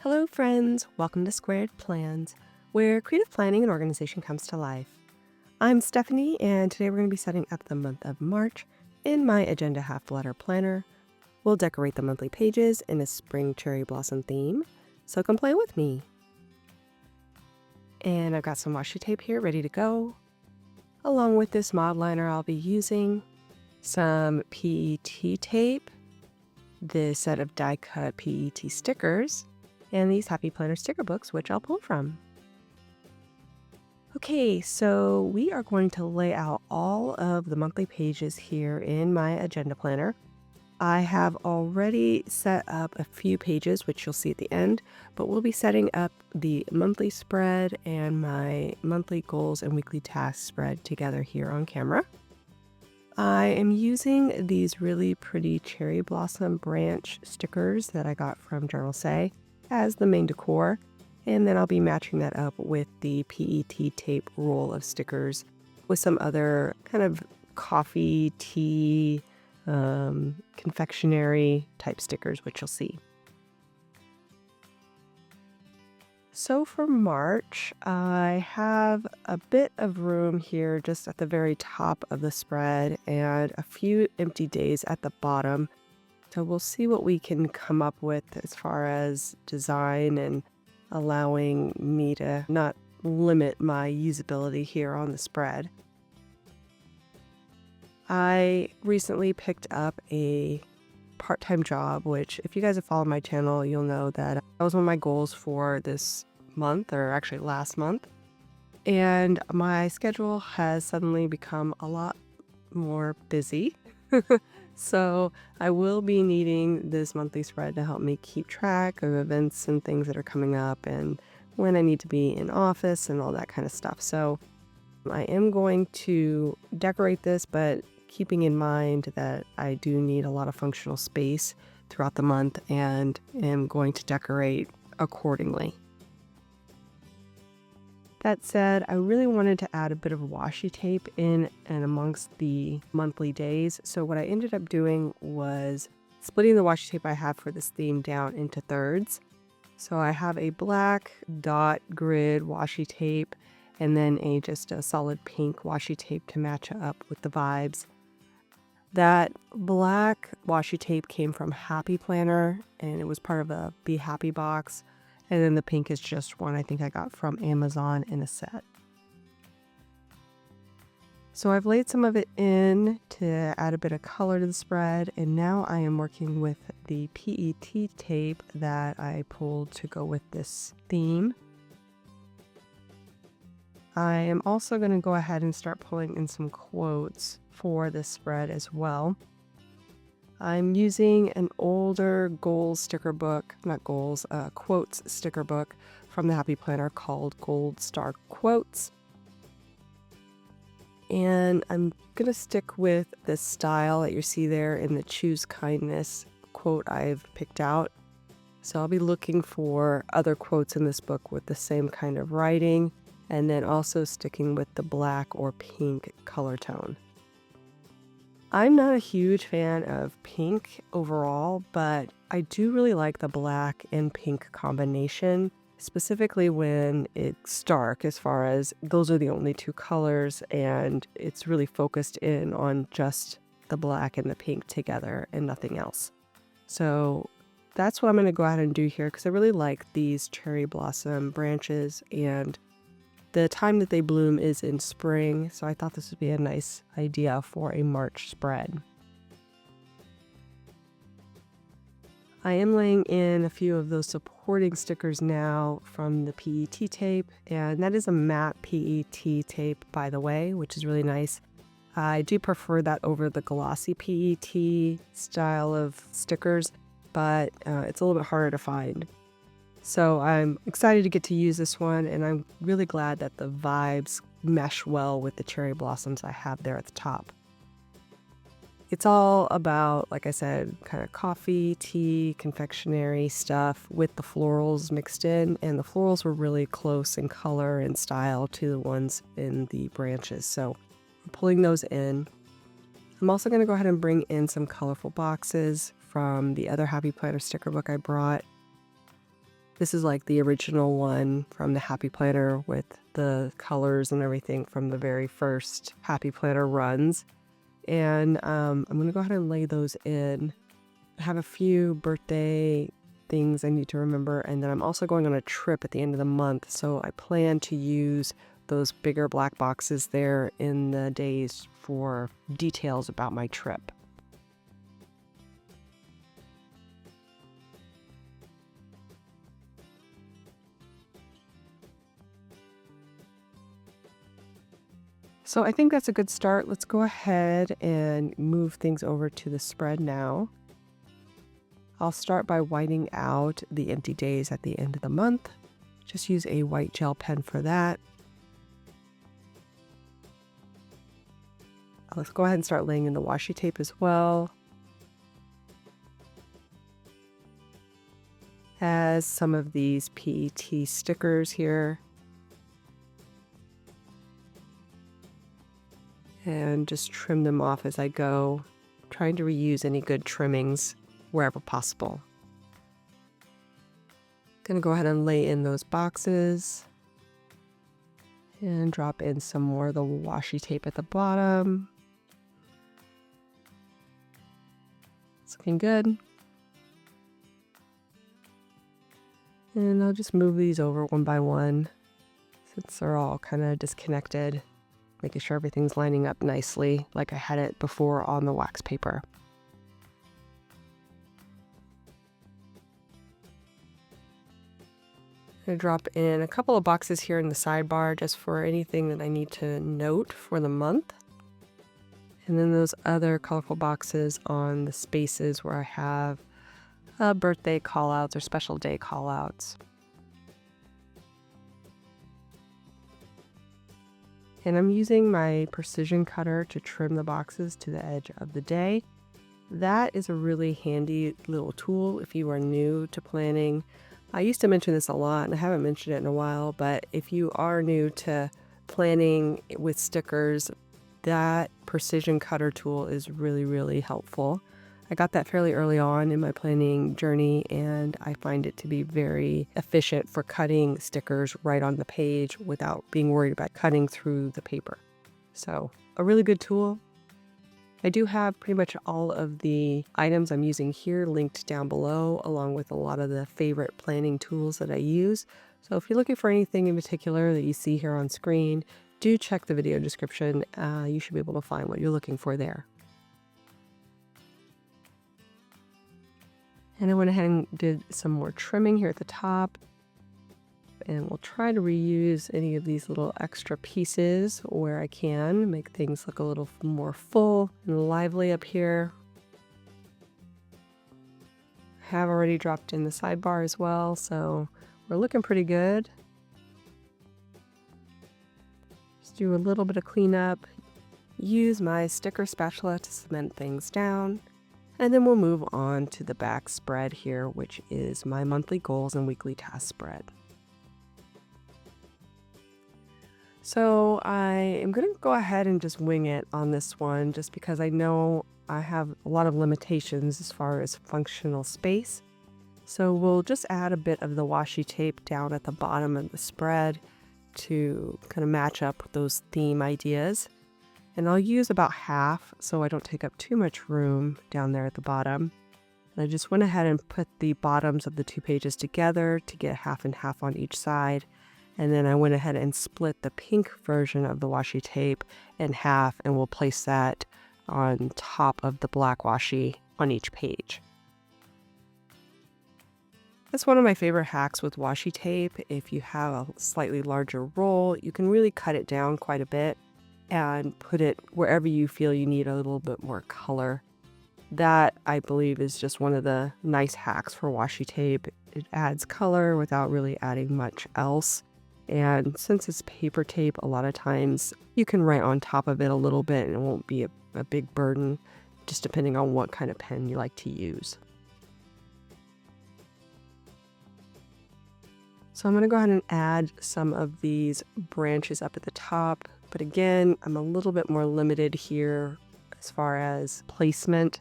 Hello friends, welcome to Squaird Plans, where creative planning and organization comes to life. I'm Stephanie, and today we're going to be setting up the month of March in my Agenda Half Letter Planner. We'll decorate the monthly pages in a spring cherry blossom theme, so come play with me. And I've got some washi tape here ready to go. Along with this mod liner, I'll be using some PET tape, this set of die-cut PET stickers, and these Happy Planner sticker books, which I'll pull from. Okay, so we are going to lay out all of the monthly pages here in my agenda planner. I have already set up a few pages, which you'll see at the end, but we'll be setting up the monthly spread and my monthly goals and weekly tasks spread together here on camera. I am using these really pretty cherry blossom branch stickers that I got from Journal Say as the main decor, and then I'll be matching that up with the PET tape roll of stickers with some other kind of coffee, tea, confectionery type stickers, which you'll see. So for March, I have a bit of room here just at the very top of the spread and a few empty days at the bottom. So we'll see what we can come up with as far as design and allowing me to not limit my usability here on the spread. I recently picked up a part-time job, which if you guys have followed my channel, you'll know that was one of my goals for this month, or actually last month. And my schedule has suddenly become a lot more busy. So I will be needing this monthly spread to help me keep track of events and things that are coming up and when I need to be in office and all that kind of stuff. So I am going to decorate this, but keeping in mind that I do need a lot of functional space throughout the month and am going to decorate accordingly. That said, I really wanted to add a bit of washi tape in and amongst the monthly days. So what I ended up doing was splitting the washi tape I have for this theme down into thirds. So I have a black dot grid washi tape and then just a solid pink washi tape to match up with the vibes. That black washi tape came from Happy Planner and it was part of a Be Happy box. And then the pink is just one I think I got from Amazon in a set. So I've laid some of it in to add a bit of color to the spread, and now I am working with the PET tape that I pulled to go with this theme. I am also going to go ahead and start pulling in some quotes for this spread as well. I'm using an older goals sticker book, not goals, quotes sticker book from the Happy Planner called Gold Star Quotes. And I'm going to stick with this style that you see there in the Choose Kindness quote I've picked out. So I'll be looking for other quotes in this book with the same kind of writing, and then also sticking with the black or pink color tone. I'm not a huge fan of pink overall, but I do really like the black and pink combination, specifically when it's dark, as far as those are the only two colors and it's really focused in on just the black and the pink together and nothing else. So that's what I'm going to go ahead and do here because I really like these cherry blossom branches, and the time that they bloom is in spring, so I thought this would be a nice idea for a March spread. I am laying in a few of those supporting stickers now from the PET tape, and that is a matte PET tape, by the way, which is really nice. I do prefer that over the glossy PET style of stickers, but it's a little bit harder to find. So I'm excited to get to use this one, and I'm really glad that the vibes mesh well with the cherry blossoms I have there at the top. It's all about, like I said, kind of coffee, tea, confectionery stuff with the florals mixed in, and the florals were really close in color and style to the ones in the branches. So I'm pulling those in. I'm also going to go ahead and bring in some colorful boxes from the other Happy Planner sticker book I brought. This is like the original one from the Happy Planner with the colors and everything from the very first Happy Planner runs. And I'm going to go ahead and lay those in. I have a few birthday things I need to remember, and then I'm also going on a trip at the end of the month, so I plan to use those bigger black boxes there in the days for details about my trip. So I think that's a good start. Let's go ahead and move things over to the spread now. I'll start by whiting out the empty days at the end of the month. Just use a white gel pen for that. Let's go ahead and start laying in the washi tape as well. Has some of these PET stickers here. And just trim them off as I go, trying to reuse any good trimmings wherever possible. Gonna go ahead and lay in those boxes and drop in some more of the washi tape at the bottom. It's looking good. And I'll just move these over one by one since they're all kind of disconnected, making sure everything's lining up nicely like I had it before on the wax paper. I'm going to drop in a couple of boxes here in the sidebar just for anything that I need to note for the month. And then those other colorful boxes on the spaces where I have birthday callouts or special day callouts. And I'm using my precision cutter to trim the boxes to the edge of the day. That is a really handy little tool if you are new to planning. I used to mention this a lot and I haven't mentioned it in a while, but if you are new to planning with stickers, that precision cutter tool is really, really helpful. I got that fairly early on in my planning journey, and I find it to be very efficient for cutting stickers right on the page without being worried about cutting through the paper. So, a really good tool. I do have pretty much all of the items I'm using here linked down below, along with a lot of the favorite planning tools that I use. So if you're looking for anything in particular that you see here on screen, do check the video description. You should be able to find what you're looking for there. And I went ahead and did some more trimming here at the top. And we'll try to reuse any of these little extra pieces where I can, make things look a little more full and lively up here. I have already dropped in the sidebar as well, so we're looking pretty good. Just do a little bit of cleanup. Use my sticker spatula to cement things down. And then we'll move on to the back spread here, which is my monthly goals and weekly task spread. So I am going to go ahead and just wing it on this one, just because I know I have a lot of limitations as far as functional space. So we'll just add a bit of the washi tape down at the bottom of the spread to kind of match up with those theme ideas. And I'll use about half so I don't take up too much room down there at the bottom. And I just went ahead and put the bottoms of the two pages together to get half and half on each side. And then I went ahead and split the pink version of the washi tape in half, and we'll place that on top of the black washi on each page. That's one of my favorite hacks with washi tape. If you have a slightly larger roll, you can really cut it down quite a bit and put it wherever you feel you need a little bit more color. That, I believe, is just one of the nice hacks for washi tape. It adds color without really adding much else. And since it's paper tape, a lot of times you can write on top of it a little bit and it won't be a big burden, just depending on what kind of pen you like to use. So I'm going to go ahead and add some of these branches up at the top. But again, I'm a little bit more limited here as far as placement,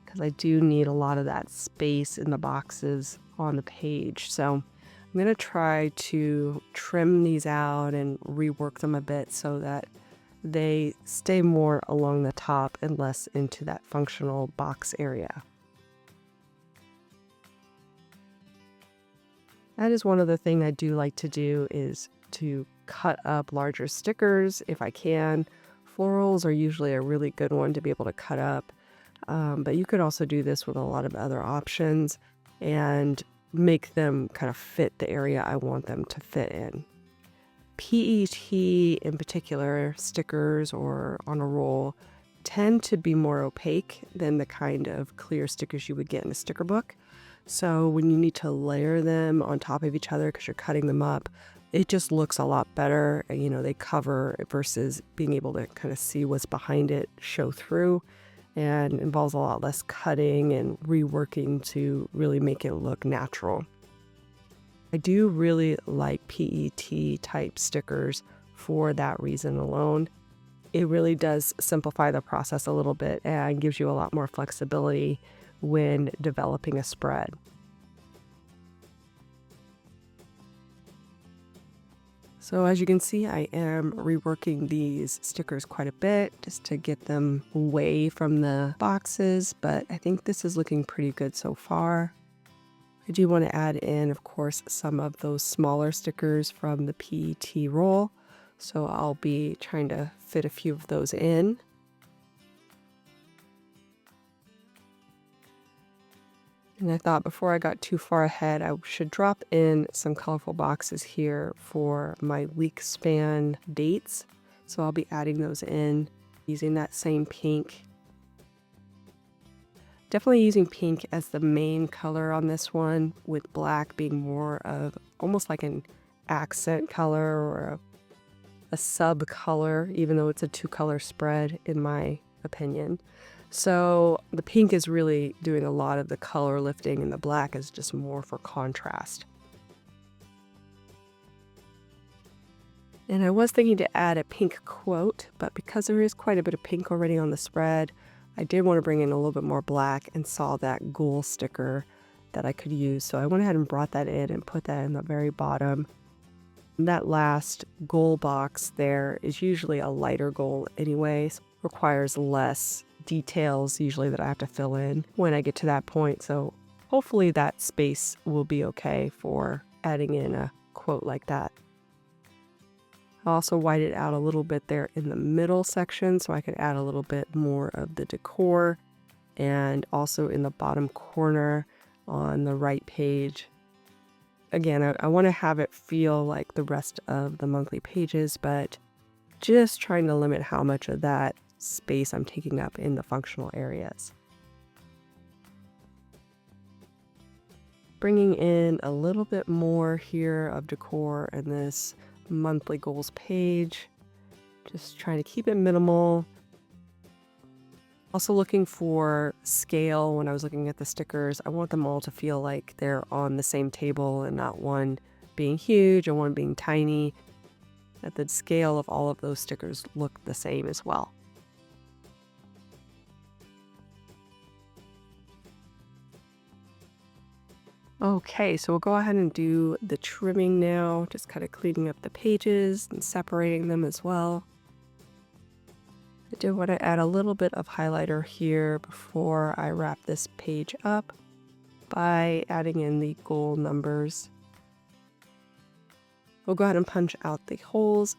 because I do need a lot of that space in the boxes on the page. So I'm going to try to trim these out and rework them a bit so that they stay more along the top and less into that functional box area. That is one other thing I do like to do, is to cut up larger stickers if I can. Florals are usually a really good one to be able to cut up, but you could also do this with a lot of other options and make them kind of fit the area I want them to fit in. PET in particular, stickers or on a roll, tend to be more opaque than the kind of clear stickers you would get in a sticker book. So when you need to layer them on top of each other because you're cutting them up, it just looks a lot better. You know, they cover versus being able to kind of see what's behind it show through, and involves a lot less cutting and reworking to really make it look natural. I do really like PET type stickers for that reason alone. It really does simplify the process a little bit and gives you a lot more flexibility when developing a spread. So as you can see, I am reworking these stickers quite a bit just to get them away from the boxes, but I think this is looking pretty good so far. I do want to add in, of course, some of those smaller stickers from the PET roll, so I'll be trying to fit a few of those in. And I thought before I got too far ahead, I should drop in some colorful boxes here for my week span dates. So I'll be adding those in using that same pink. Definitely using pink as the main color on this one, with black being more of almost like an accent color or a sub color, even though it's a 2-color spread in my opinion. So the pink is really doing a lot of the color lifting, and the black is just more for contrast. And I was thinking to add a pink quote, but because there is quite a bit of pink already on the spread, I did want to bring in a little bit more black and saw that ghoul sticker that I could use. So I went ahead and brought that in and put that in the very bottom. And that last ghoul box there is usually a lighter ghoul anyways, requires less details usually that I have to fill in when I get to that point. So hopefully that space will be okay for adding in a quote like that. I also whited out a little bit there in the middle section so I could add a little bit more of the decor, and also in the bottom corner on the right page. Again, I want to have it feel like the rest of the monthly pages, but just trying to limit how much of that space I'm taking up in the functional areas. Bringing in a little bit more here of decor in this monthly goals page, just trying to keep it minimal. Also looking for scale when I was looking at the stickers. I want them all to feel like they're on the same table and not one being huge and one being tiny. That the scale of all of those stickers look the same as well. Okay, so we'll go ahead and do the trimming now, just kind of cleaning up the pages and separating them as well. I do want to add a little bit of highlighter here before I wrap this page up by adding in the goal numbers. We'll go ahead and punch out the holes.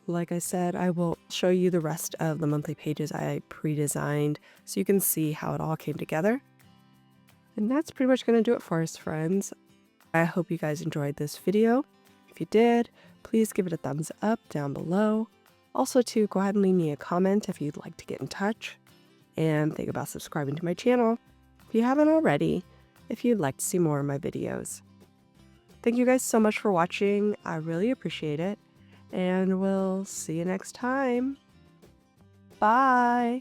Like I said, I will show you the rest of the monthly pages I pre-designed so you can see how it all came together. And that's pretty much going to do it for us, friends. I hope you guys enjoyed this video. If you did, please give it a thumbs up down below. Also, to go ahead and leave me a comment if you'd like to get in touch. And think about subscribing to my channel if you haven't already, if you'd like to see more of my videos. Thank you guys so much for watching. I really appreciate it. And we'll see you next time. Bye!